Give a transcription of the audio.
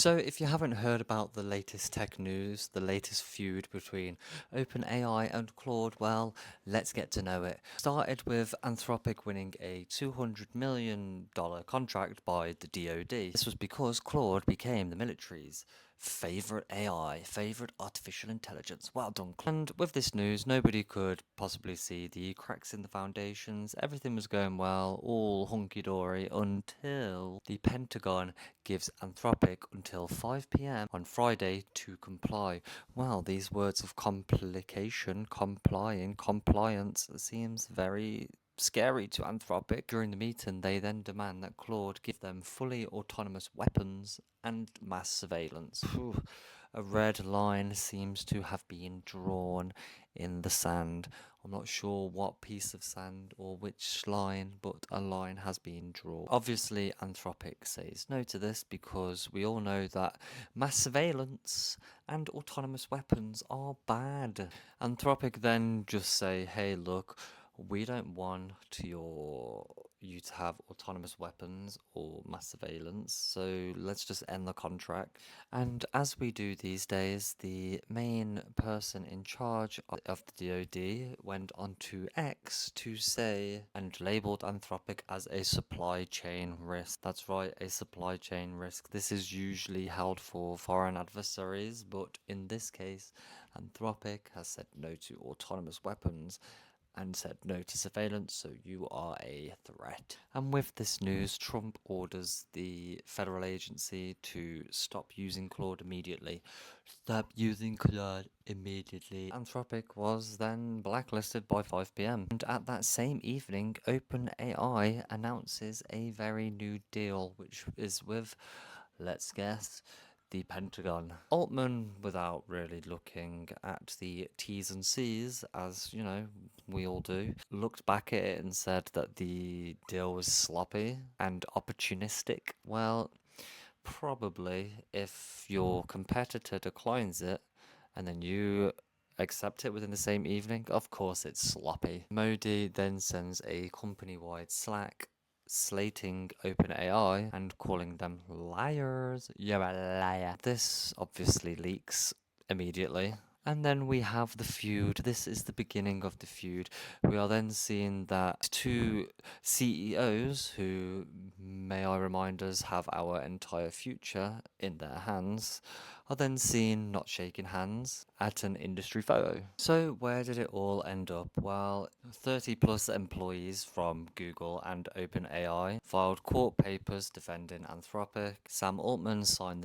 So, if you haven't heard about the latest tech news, the latest feud between OpenAI and Claude, well, let's get to know it. Started with Anthropic winning a $200 million contract by the DoD. This was because Claude became the military's favorite AI, favorite artificial intelligence. Well done, Claude. And with this news, nobody could possibly see the cracks in the foundations. Everything was going well, all hunky-dory, until the Pentagon gives Anthropic until 5 p.m. on Friday to comply. Well, these words of complication, complying, compliance seems very scary to Anthropic. During the meeting, they then demand that Claude give them fully autonomous weapons and mass surveillance. Phew. A red line seems to have been drawn in the sand. I'm not sure what piece of sand or which line, but a line has been drawn. Obviously, Anthropic says no to this because we all know that mass surveillance and autonomous weapons are bad. Anthropic then just say, hey, look, we don't want you to have autonomous weapons or mass surveillance, so let's just end the contract. And as we do these days, the main person in charge of the DoD went onto X to say and labeled Anthropic as a supply chain risk. That's right, a supply chain risk. This is usually held for foreign adversaries, but in this case, Anthropic has said no to autonomous weapons and said no to surveillance, so you are a threat. And with this news, Trump orders the federal agency to stop using Claude immediately. Stop using Claude immediately. Anthropic was then blacklisted by 5 p.m. And at that same evening, OpenAI announces a very new deal, which is with, let's guess, the Pentagon. Altman, without really looking at the T's and C's, as you know, we all do, looked back at it and said that the deal was sloppy and opportunistic. Well, probably if your competitor declines it and then you accept it within the same evening, of course it's sloppy. Modi then sends a company-wide Slack slating OpenAI and calling them liars. You're a liar. This obviously leaks immediately. And then we have the feud. This is the beginning of the feud. We are then seeing that two CEOs, who, may I remind us, have our entire future in their hands, are then seen not shaking hands at an industry photo. So where did it all end up? Well, 30 plus employees from Google and OpenAI filed court papers defending Anthropic. Sam Altman signed the